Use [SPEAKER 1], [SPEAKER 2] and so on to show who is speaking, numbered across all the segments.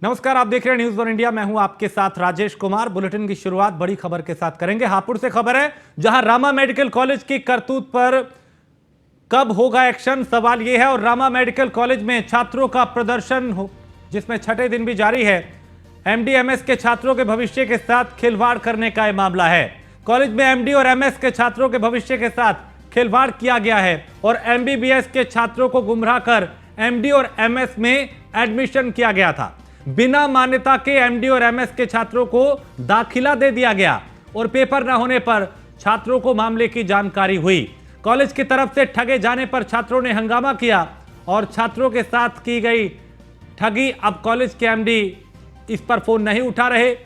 [SPEAKER 1] नमस्कार, आप देख रहे हैं न्यूज़ वन इंडिया। मैं हूं आपके साथ राजेश कुमार। बुलेटिन की शुरुआत बड़ी खबर के साथ करेंगे। हापुड़ से खबर है, जहां रामा मेडिकल कॉलेज की करतूत पर कब होगा एक्शन, सवाल यह है। और रामा मेडिकल कॉलेज में छात्रों का प्रदर्शन जिसमें छठे दिन भी जारी है। एमडी-एमएस के छात्रों के भविष्य के साथ खिलवाड़ करने का यह मामला है। कॉलेज में एमडी और एमएस के छात्रों के भविष्य के साथ खिलवाड़ किया गया है और एमबीबीएस के छात्रों को गुमराह कर एमडी और एमएस में एडमिशन किया गया था। बिना मान्यता के एमडी और एमएस के छात्रों को दाखिला दे दिया गया और पेपर न होने पर छात्रों को मामले की जानकारी हुई। कॉलेज की तरफ से ठगे जाने पर छात्रों ने हंगामा किया और छात्रों के साथ की गई ठगी। अब कॉलेज के एमडी इस पर फोन नहीं उठा रहे।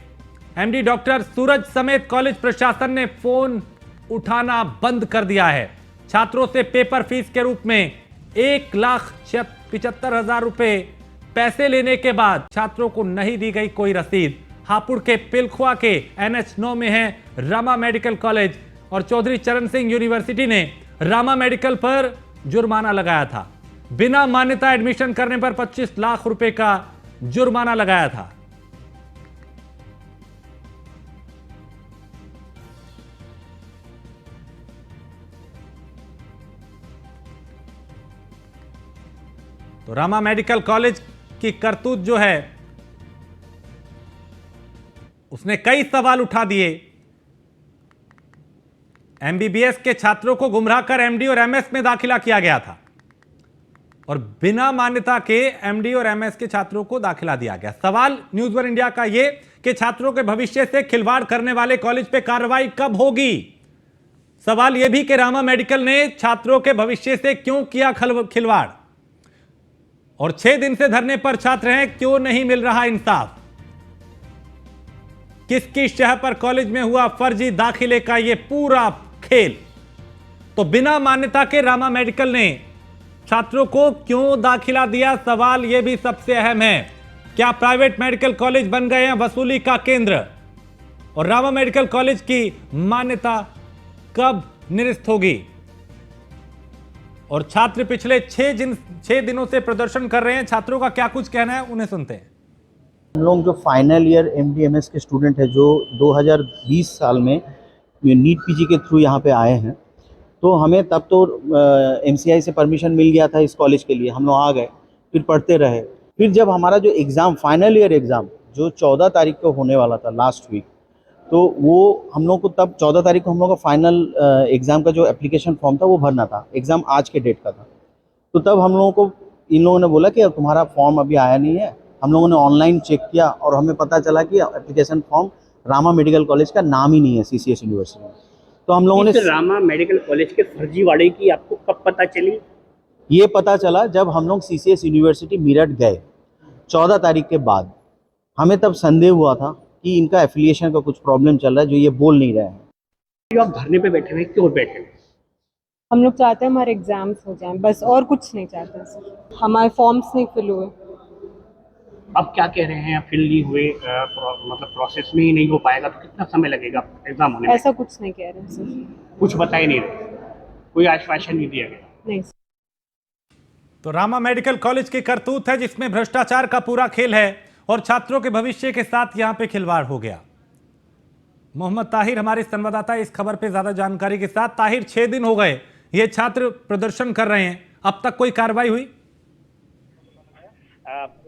[SPEAKER 1] एमडी डॉक्टर सूरज समेत कॉलेज प्रशासन ने फोन उठाना बंद कर दिया है। छात्रों से पेपर फीस के रूप में 1,75,000 रुपए पैसे लेने के बाद छात्रों को नहीं दी गई कोई रसीद। हापुड़ के पिलखुआ के NH9 में है रामा मेडिकल कॉलेज और चौधरी चरण सिंह यूनिवर्सिटी ने रामा मेडिकल पर जुर्माना लगाया था। बिना मान्यता एडमिशन करने पर 25 लाख रुपए का जुर्माना लगाया था। तो रामा मेडिकल कॉलेज की करतूत जो है उसने कई सवाल उठा दिए। एमबीबीएस के छात्रों को गुमराह कर एमडी और एमएस में दाखिला किया गया था और बिना मान्यता के एमडी और एमएस के छात्रों को दाखिला दिया गया। सवाल न्यूज़ वन इंडिया का यह कि छात्रों के भविष्य से खिलवाड़ करने वाले कॉलेज पे कार्रवाई कब होगी। सवाल यह भी कि रामा मेडिकल ने छात्रों के भविष्य से क्यों किया खिलवाड़ और 6 दिन से धरने पर छात्र हैं, क्यों नहीं मिल रहा इंसाफ। किसकी शह पर कॉलेज में हुआ फर्जी दाखिले का यह पूरा खेल। तो बिना मान्यता के रामा मेडिकल ने छात्रों को क्यों दाखिला दिया, सवाल यह भी सबसे अहम है। क्या प्राइवेट मेडिकल कॉलेज बन गए हैं वसूली का केंद्र और रामा मेडिकल कॉलेज की मान्यता कब निरस्त होगी। और छात्र पिछले 6 दिनों से प्रदर्शन कर रहे हैं। छात्रों का क्या कुछ कहना है, उन्हें सुनते हैं।
[SPEAKER 2] हम लोग जो फाइनल ईयर एमडी-एमएस के स्टूडेंट है जो 2020 साल में नीट पीजी के थ्रू यहाँ पे आए हैं, तो हमें तब तो एमसीआई से परमिशन मिल गया था इस कॉलेज के लिए। हम लोग आ गए, फिर पढ़ते रहे। फिर जब हमारा जो एग्ज़ाम फाइनल ईयर एग्ज़ाम जो 14 तारीख को होने वाला था लास्ट वीक, तो वो हम लोग को तब 14 तारीख को हम लोग का फाइनल एग्ज़ाम का जो एप्लीकेशन फॉर्म था वो भरना था। एग्ज़ाम आज के डेट का था। तो तब हम लोगों को इन लोगों ने बोला कि तुम्हारा फॉर्म अभी आया नहीं है। हम लोगों ने ऑनलाइन चेक किया और हमें पता चला कि application form Rama medical college का नाम ही नहीं है सीसीएस यूनिवर्सिटी में। तो हम लोगों ने
[SPEAKER 3] रामा मेडिकल कॉलेज के फर्जीवाड़े की आपको कब पता चली?
[SPEAKER 2] ये पता चला जब हम लोग सीसीएस यूनिवर्सिटी मेरठ गए 14 तारीख के बाद। हमें तब संदेह हुआ था कि इनका एफिलिएशन का कुछ प्रॉब्लम चल रहा है जो ये बोल नहीं रहे हैं।
[SPEAKER 3] जो आप धरने पे बैठे हुए क्यों बैठे हुए?
[SPEAKER 4] हम लोग चाहते हैं हमारे एग्जाम्स हो जाएं, बस और कुछ नहीं चाहते सर। हमारे फॉर्म्स नहीं फिल हुए।
[SPEAKER 3] अब क्या कह रहे हैं, फिल नहीं हुए, मतलब प्रोसेस में ही नहीं हो पाएगा तो कितना समय लगेगा एग्जाम होने में?
[SPEAKER 4] ऐसा कुछ नहीं कह रहे सर।
[SPEAKER 3] कुछ बता ही नहीं रहे, कोई आश्वासन नहीं दिया गया।
[SPEAKER 4] नहीं।
[SPEAKER 1] तो रामा मेडिकल कॉलेज की करतूत है जिसमें भ्रष्टाचार का पूरा खेल है और छात्रों के भविष्य के साथ यहां पे खिलवाड़ हो गया। मोहम्मद ताहिर हमारे संवाददाता इस खबर पे ज्यादा जानकारी के साथ। ताहिर, 6 दिन हो गए ये छात्र प्रदर्शन कर रहे हैं, अब तक कोई कार्रवाई हुई?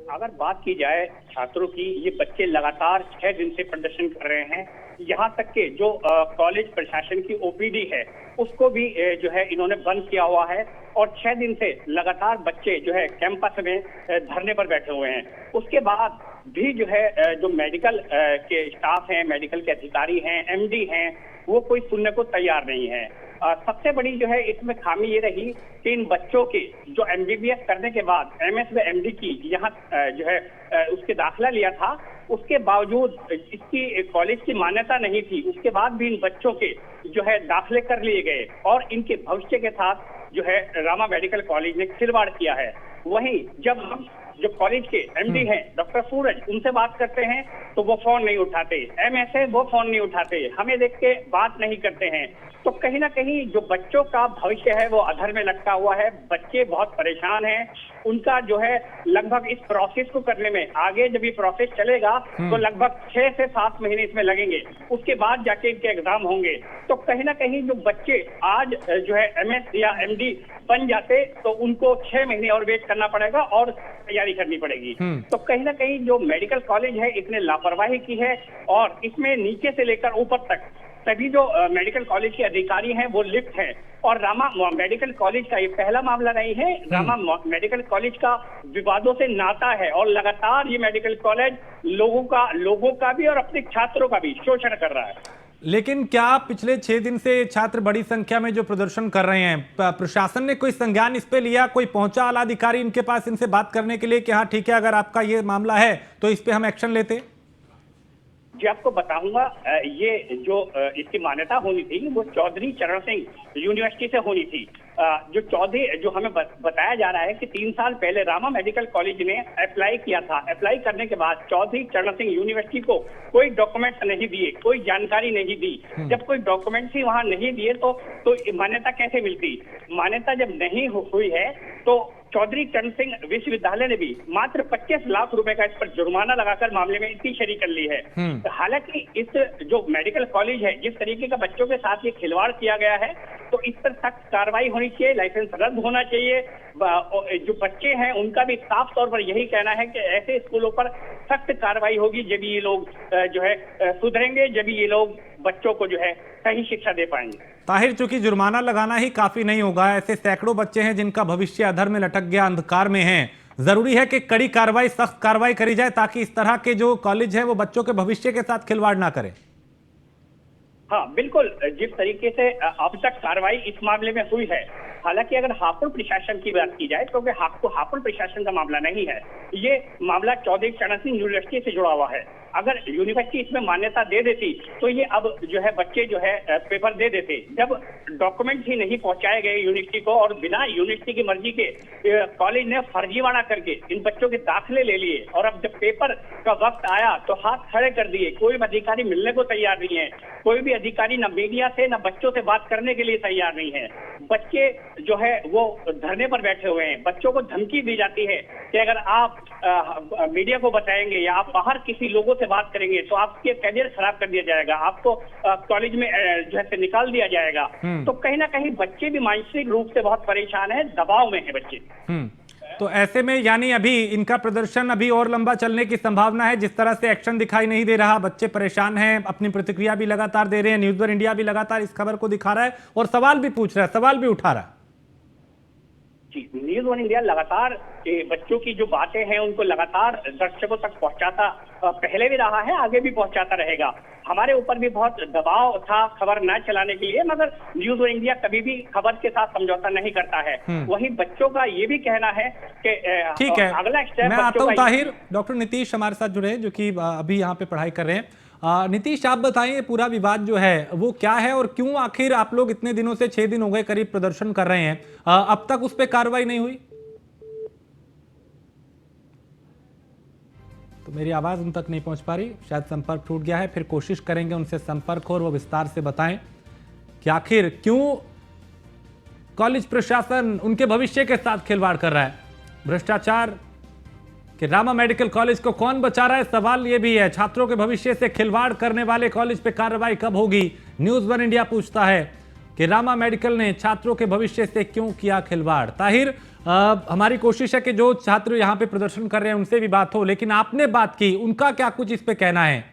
[SPEAKER 5] अगर बात की जाए छात्रों की, ये बच्चे लगातार 6 दिन से प्रदर्शन कर रहे हैं। यहाँ तक के जो कॉलेज प्रशासन की ओपीडी है उसको भी जो है इन्होंने बंद किया हुआ है और 6 दिन से लगातार बच्चे जो है कैंपस में धरने पर बैठे हुए हैं। उसके बाद भी जो है जो मेडिकल के स्टाफ हैं, मेडिकल के अधिकारी हैं, एमडी हैं, वो कोई सुनने को तैयार नहीं है। सबसे बड़ी जो है इसमें खामी ये रही कि इन बच्चों के जो एमबीबीएस करने के बाद एमएस व एमडी की यहाँ जो है उसके दाखिला लिया था, उसके बावजूद इसकी कॉलेज की मान्यता नहीं थी। उसके बाद भी इन बच्चों के जो है दाखिले कर लिए गए और इनके भविष्य के साथ जो है रामा मेडिकल कॉलेज ने खिलवाड़ किया है। वहीं जब हम जो कॉलेज के एमडी हैं डॉक्टर सूरज, उनसे बात करते हैं तो वो फोन नहीं उठाते। एमएस है वो फोन नहीं उठाते, हमें देख के बात नहीं करते हैं। तो कहीं ना कहीं जो बच्चों का भविष्य है वो अधर में लटका हुआ है। बच्चे बहुत परेशान हैं उनका जो है लगभग इस प्रोसेस को करने में, आगे जब ये प्रोसेस चलेगा तो लगभग 6 से 7 महीने इसमें लगेंगे, उसके बाद जाके इनके एग्जाम होंगे। तो कहीं ना कहीं जो बच्चे आज जो है MS या MD बन जाते तो उनको 6 महीने और वेट करना पड़ेगा और तैयारी करनी पड़ेगी। तो कहीं ना कहीं जो मेडिकल कॉलेज है इसने लापरवाही की है और इसमें नीचे से लेकर ऊपर तक सभी जो मेडिकल कॉलेज के अधिकारी हैं वो लिप्त हैं। और रामा मेडिकल कॉलेज का ये पहला मामला नहीं है, रामा मेडिकल कॉलेज का विवादों से नाता है और लगातार ये मेडिकल कॉलेज लोगों का भी और अपने छात्रों का भी शोषण कर रहा है।
[SPEAKER 1] लेकिन क्या पिछले 6 दिन से छात्र बड़ी संख्या में जो प्रदर्शन कर रहे हैं, प्रशासन ने कोई संज्ञान इस पे लिया? कोई पहुंचा आला अधिकारी इनके पास इनसे बात करने के लिए कि हाँ ठीक है, अगर आपका ये मामला है तो इस पे हम एक्शन लेते?
[SPEAKER 5] जी आपको बताऊंगा, ये जो इसकी मान्यता होनी थी वो चौधरी चरण सिंह यूनिवर्सिटी से होनी थी। जो चौधरी जो हमें बताया जा रहा है कि 3 साल पहले रामा मेडिकल कॉलेज ने अप्लाई किया था। अप्लाई करने के बाद चौधरी चरण सिंह यूनिवर्सिटी को कोई डॉक्यूमेंट नहीं दिए, कोई जानकारी नहीं दी। जब कोई डॉक्यूमेंट्स ही वहां नहीं दिए तो मान्यता कैसे मिलती? मान्यता जब नहीं हुई है तो चौधरी चरण सिंह विश्वविद्यालय ने भी मात्र 25 लाख रुपए का इस पर जुर्माना लगाकर मामले में इतनी शरी कर ली है। हालांकि इस जो मेडिकल कॉलेज है, जिस तरीके का बच्चों के साथ ये खिलवाड़ किया गया है, तो इस पर सख्त कार्रवाई होनी चाहिए, लाइसेंस रद्द होना चाहिए। जो बच्चे हैं उनका भी साफ तौर पर यही कहना है कि ऐसे स्कूलों पर सख्त कार्रवाई होगी, जब ये लोग जो है सुधरेंगे, जब ये लोग बच्चों को जो है सही शिक्षा दे पाएंगे।
[SPEAKER 1] ताहिर, चूंकि जुर्माना लगाना ही काफी नहीं होगा, ऐसे सैकड़ों बच्चे हैं जिनका भविष्य अधर में लटक गया, अंधकार में है। जरूरी है कि कड़ी कार्रवाई, सख्त कार्रवाई करी जाए ताकि इस तरह के जो कॉलेज है वो बच्चों के भविष्य के साथ खिलवाड़ ना करे।
[SPEAKER 5] हाँ बिल्कुल, जिस तरीके से अब तक कार्रवाई इस मामले में हुई है, हालांकि अगर हापुड़ प्रशासन की बात की जाए तो हापुड़ प्रशासन का मामला नहीं है, ये मामला चौधरी चरण सिंह यूनिवर्सिटी से जुड़ा हुआ है। अगर यूनिवर्सिटी इसमें मान्यता दे देती तो ये अब जो है बच्चे जो है पेपर दे देते। जब डॉक्यूमेंट ही नहीं पहुंचाए गए यूनिवर्सिटी को और बिना यूनिवर्सिटी की मर्जी के कॉलेज ने फर्जीवाड़ा करके इन बच्चों के दाखिले ले लिए, और अब जब पेपर का वक्त आया तो हाथ खड़े कर दिए। कोई भी अधिकारी मिलने को तैयार नहीं है, कोई भी अधिकारी न मीडिया से न बच्चों से बात करने के लिए तैयार नहीं है। बच्चे जो है वो धरने पर बैठे हुए हैं। बच्चों को धमकी दी जाती है कि अगर आप मीडिया को बताएंगे या आप बाहर किसी लोगों से बात करेंगे तो आपके करियर खराब कर दिया जाएगा, आपको कॉलेज में जो है निकाल दिया जाएगा। तो कहीं ना कहीं बच्चे भी मानसिक रूप से बहुत परेशान है, दबाव में है बच्चे।
[SPEAKER 1] तो ऐसे में यानी अभी इनका प्रदर्शन अभी और लंबा चलने की संभावना है? जिस तरह से एक्शन दिखाई नहीं दे रहा, बच्चे परेशान हैं, अपनी प्रतिक्रिया भी लगातार दे रहे हैं, न्यूज़ वन इंडिया भी लगातार इस खबर को दिखा रहा है और सवाल भी पूछ रहा है, सवाल भी उठा रहा है।
[SPEAKER 5] न्यूज़ वन इंडिया लगातार बच्चों की जो बातें हैं उनको लगातार दर्शकों तक पहुंचाता पहले भी रहा है, आगे भी पहुंचाता रहेगा। हमारे ऊपर भी बहुत दबाव था खबर न चलाने के लिए, मगर न्यूज़ वन इंडिया कभी भी खबर के साथ समझौता नहीं करता है। वहीं बच्चों का ये भी कहना है कि
[SPEAKER 1] ठीक है,
[SPEAKER 5] अगला स्टेप
[SPEAKER 1] मैं आता हूं ताहिर। डॉक्टर नीतीश हमारे साथ जुड़े हैं जो कि अभी यहाँ पे पढ़ाई कर रहे हैं। नीतीश, आप बताइए पूरा विवाद जो है वो क्या है और क्यों आखिर आप लोग इतने दिनों से 6 दिन हो गए करीब प्रदर्शन कर रहे हैं, अब तक उस पर कार्रवाई नहीं हुई? तो मेरी आवाज उन तक नहीं पहुंच पा रही, शायद संपर्क टूट गया है। फिर कोशिश करेंगे उनसे संपर्क हो और वो विस्तार से बताएं कि आखिर क्यों कॉलेज प्रशासन उनके भविष्य के साथ खिलवाड़ कर रहा है। भ्रष्टाचार कि रामा मेडिकल कॉलेज को कौन बचा रहा है, सवाल यह भी है। छात्रों के भविष्य से खिलवाड़ करने वाले कॉलेज पे कार्रवाई कब होगी? न्यूज़ वन इंडिया पूछता है कि रामा मेडिकल ने छात्रों के भविष्य से क्यों किया खिलवाड़। ताहिर, हमारी कोशिश है कि जो छात्र यहाँ पे प्रदर्शन कर रहे हैं उनसे भी बात हो, लेकिन आपने बात की, उनका क्या कुछ इस पे कहना है?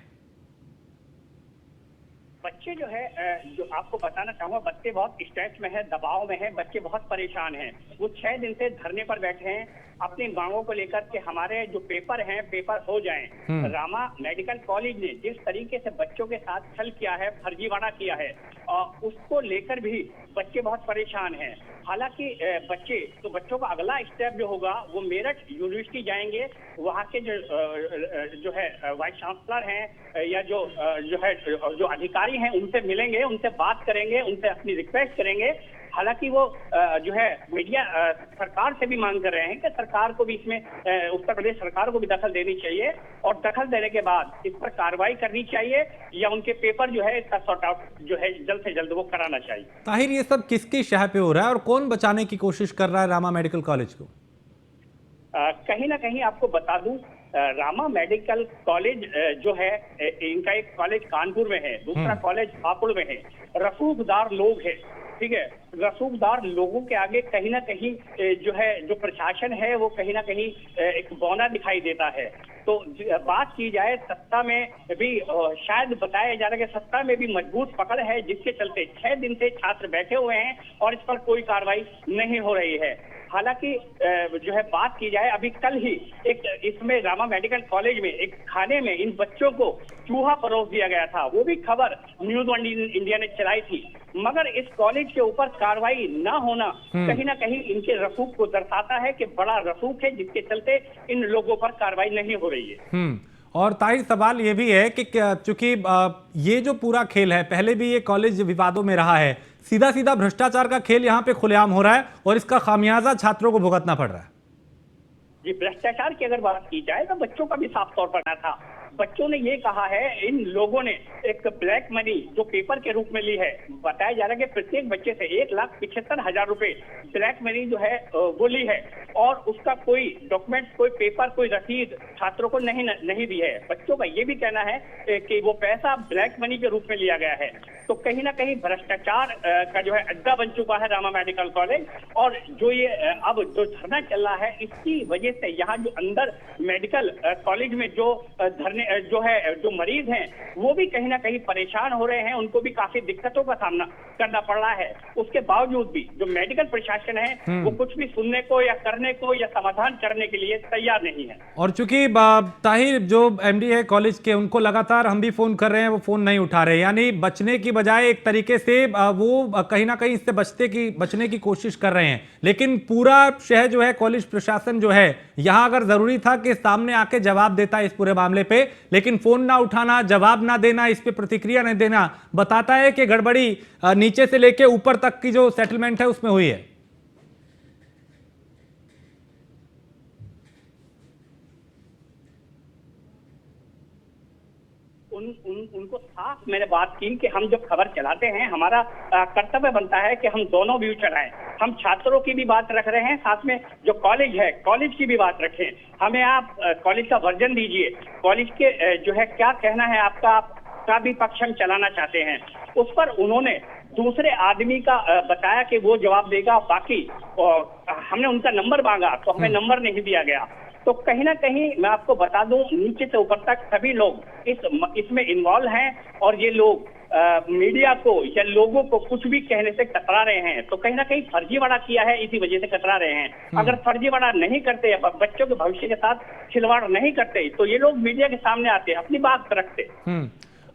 [SPEAKER 5] बच्चे जो है, जो आपको बताना चाहूंगा, बच्चे बहुत स्ट्रेस में है, दबाव में है, बच्चे बहुत परेशान हैं। वो 6 दिन से धरने पर बैठे हैं अपनी मांगों को लेकर के हमारे जो पेपर हैं पेपर हो जाएं। रामा मेडिकल कॉलेज ने जिस तरीके से बच्चों के साथ छल किया है, फर्जीवाड़ा किया है, और उसको लेकर भी बच्चे बहुत परेशान हैं। हालांकि बच्चों का अगला स्टेप जो होगा वो मेरठ यूनिवर्सिटी जाएंगे, वहाँ के जो है वाइस चांसलर हैं या जो अधिकारी हैं उनसे मिलेंगे, उनसे बात करेंगे, उनसे अपनी रिक्वेस्ट करेंगे। हालांकि वो जो है मीडिया सरकार से भी मांग कर रहे हैं कि सरकार को भी इसमें उत्तर प्रदेश सरकार को भी दखल देनी चाहिए, और दखल देने के बाद इस पर कार्रवाई करनी चाहिए या उनके पेपर जो है इसका सॉर्ट आउट जो है जल्द से जल्द वो कराना चाहिए।
[SPEAKER 1] ताहिर, ये सब किसकी शह पे हो रहा है और कौन बचाने की कोशिश कर रहा है रामा मेडिकल कॉलेज को?
[SPEAKER 5] कहीं ना कहीं आपको बता दूं, रामा मेडिकल कॉलेज जो है, इनका एक कॉलेज कानपुर में है, दूसरा कॉलेज हापुड़ में है। रसूखदार लोग हैं, ठीक है। रसूखदार लोगों के आगे कहीं ना कहीं जो है, जो प्रशासन है वो कहीं ना कहीं एक बौना दिखाई देता है। तो बात की जाए सत्ता में भी, शायद बताया जा रहा है कि सत्ता में भी मजबूत पकड़ है, जिसके चलते 6 दिन से छात्र बैठे हुए हैं और इस पर कोई कार्रवाई नहीं हो रही है। हालांकि जो है बात की जाए, अभी कल ही एक इसमें रामा मेडिकल कॉलेज में एक खाने में इन बच्चों को चूहा परोस दिया गया था, वो भी खबर न्यूज वन इंडिया ने चलाई थी। मगर इस कॉलेज के ऊपर कार्रवाई ना होना कहीं ना कहीं इनके रसूख को दर्शाता है कि बड़ा रसूख है, जिसके चलते इन लोगों पर कार्रवाई नहीं हो रही है।
[SPEAKER 1] और ताहिर सवाल ये भी है कि चूंकि ये जो पूरा खेल है, पहले भी ये कॉलेज विवादों में रहा है, सीधा सीधा भ्रष्टाचार का खेल यहाँ पे खुलेआम हो रहा है और इसका खामियाजा छात्रों को भुगतना पड़ रहा है।
[SPEAKER 5] जी, भ्रष्टाचार की अगर बात की जाए तो बच्चों का भी साफ तौर पर ना था। बच्चों ने ये कहा है, इन लोगों ने एक ब्लैक मनी जो पेपर के रूप में ली है, बताया जा रहा है कि प्रत्येक बच्चे से 1,75,000 रुपए ब्लैक मनी जो है वो ली है, और उसका कोई डॉक्यूमेंट, कोई पेपर, कोई रसीद छात्रों को नहीं दी है। बच्चों का ये भी कहना है कि वो पैसा ब्लैक मनी के रूप में लिया गया है। तो कहीं ना कहीं भ्रष्टाचार का जो है अड्डा बन चुका है रामा मेडिकल कॉलेज। और जो ये अब जो धरना चल रहा है, इसकी वजह से यहाँ जो अंदर मेडिकल कॉलेज में जो धरने जो है, जो मरीज हैं, वो भी कहीं ना कहीं परेशान हो रहे हैं, उनको भी काफी दिक्कतों का सामना करना पड़ रहा है। उसके बावजूद भी जो मेडिकल प्रशासन है वो कुछ भी सुनने को या करने को या समाधान करने के लिए तैयार नहीं है।
[SPEAKER 1] और चूंकि ताहिर जो एमडी है कॉलेज के, उनको लगातार हम भी फोन कर रहे हैं, वो फोन नहीं उठा रहे, यानी बचने की बजाय एक तरीके से वो कहीं ना कहीं इससे बचने की कोशिश कर रहे हैं। लेकिन पूरा शहर जो है, कॉलेज प्रशासन जो है, यहां अगर जरूरी था कि सामने आके जवाब देता इस पूरे मामले पे, लेकिन फोन ना उठाना, जवाब ना देना, इस पे प्रतिक्रिया नहीं देना, बताता है कि गड़बड़ी नीचे से लेके ऊपर तक की जो सेटलमेंट है उसमें हुई है।
[SPEAKER 5] उनको साफ मैंने बात की कि हम जब खबर चलाते हैं, हमारा कर्तव्य बनता है कि हम दोनों व्यू चलाएं। हम छात्रों की भी बात रख रहे हैं, साथ में जो कॉलेज है, कॉलेज की भी बात रखें। हमें आप कॉलेज का वर्जन दीजिए, कॉलेज के जो है क्या कहना है आपका भी पक्ष हम चलाना चाहते हैं। उस पर उन्होंने दूसरे आदमी का बताया कि वो जवाब देगा, बाकी हमने उनका नंबर मांगा तो हमें नंबर नहीं दिया गया। तो कहीं ना कहीं मैं आपको बता दूं, नीचे से ऊपर तक सभी लोग इसमें इन्वॉल्व हैं, और ये लोग मीडिया को या लोगों को कुछ भी कहने से कतरा रहे हैं। तो कहीं ना कहीं फर्जीवाड़ा किया है, इसी वजह से कतरा रहे हैं। अगर फर्जीवाड़ा नहीं करते, बच्चों के भविष्य के साथ खिलवाड़ नहीं करते, तो ये लोग मीडिया के सामने आते, अपनी बात रखते।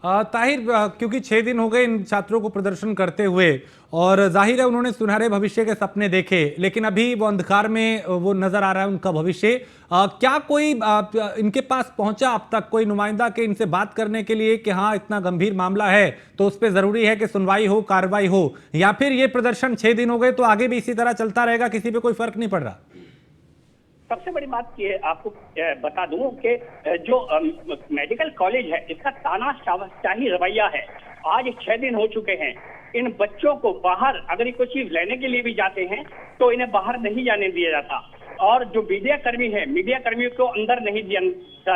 [SPEAKER 1] ताहिर, क्योंकि 6 दिन हो गए इन छात्रों को प्रदर्शन करते हुए, और जाहिर है उन्होंने सुनहरे भविष्य के सपने देखे, लेकिन अभी वो अंधकार में वो नजर आ रहा है उनका भविष्य। क्या कोई इनके पास पहुंचा अब तक, कोई नुमाइंदा के इनसे बात करने के लिए कि हाँ इतना गंभीर मामला है तो उस पर जरूरी है कि सुनवाई हो, कार्रवाई हो, या फिर ये प्रदर्शन 6 दिन हो गए तो आगे भी इसी तरह चलता रहेगा, किसी पे कोई फर्क नहीं पड़ रहा?
[SPEAKER 5] सबसे बड़ी बात ये आपको बता दूं कि जो मेडिकल कॉलेज है, इसका तानाशाही रवैया है। आज 6 दिन हो चुके हैं, इन बच्चों को बाहर अगर ये कोई चीज लेने के लिए भी जाते हैं तो इन्हें बाहर नहीं जाने दिया जाता, और जो मीडिया कर्मी है, मीडिया कर्मियों को अंदर नहीं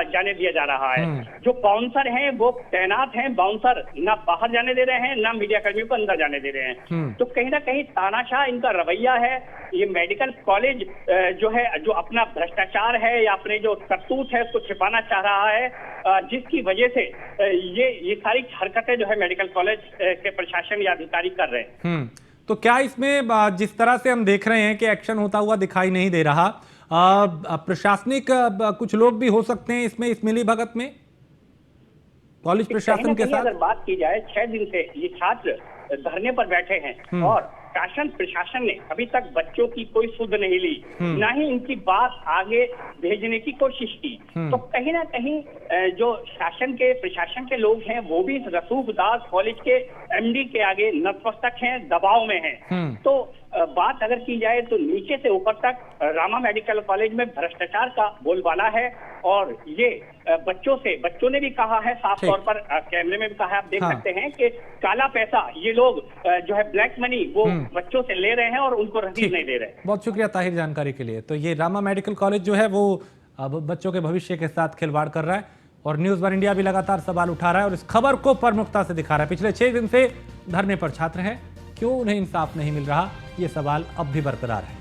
[SPEAKER 5] जाने दिया जा रहा है। जो बाउंसर हैं वो तैनात हैं, बाउंसर ना बाहर जाने दे रहे हैं, ना मीडिया कर्मियों को अंदर जाने दे रहे हैं। तो कहीं ना कहीं तानाशाह इनका रवैया है। ये मेडिकल कॉलेज जो है, जो अपना भ्रष्टाचार है या अपने जो करतूत है उसको छिपाना चाह रहा है, जिसकी वजह से ये सारी हरकतें जो है मेडिकल कॉलेज के प्रशासन या अधिकारी कर रहे हैं।
[SPEAKER 1] तो क्या इसमें जिस तरह से हम देख रहे हैं कि एक्शन होता हुआ दिखाई नहीं दे रहा, प्रशासनिक कुछ लोग भी हो सकते हैं इसमें, इस मिली भगत में कॉलेज प्रशासन के साथ?
[SPEAKER 5] अगर बात की जाए, 6 दिन से ये छात्र धरने पर बैठे हैं और शासन प्रशासन ने अभी तक बच्चों की कोई सुध नहीं ली, ना ही इनकी बात आगे भेजने की कोशिश की। तो कहीं ना कहीं जो शासन के प्रशासन के लोग हैं वो भी इस रसूखदार कॉलेज के एमडी के आगे नतमस्तक हैं, दबाव में हैं। तो बात अगर की जाए तो नीचे से ऊपर तक रामा मेडिकल कॉलेज में भ्रष्टाचार का बोलबाला है। और ये बच्चों ने भी कहा है, साफ तौर पर कैमरे में भी कहा है, आप देख सकते हैं कि काला पैसा ये लोग जो है ब्लैक मनी वो बच्चों से ले रहे हैं और उनको रसीद नहीं दे रहे।
[SPEAKER 1] बहुत शुक्रिया ताहिर जानकारी के लिए। तो ये रामा मेडिकल कॉलेज जो है वो अब बच्चों के भविष्य के साथ खिलवाड़ कर रहा है और न्यूज़ वन इंडिया भी लगातार सवाल उठा रहा है और इस खबर को प्रमुखता से दिखा रहा है। पिछले 6 दिन से धरने पर छात्र हैं, क्यों उन्हें इंसाफ नहीं मिल रहा, ये सवाल अब भी बरकरार है।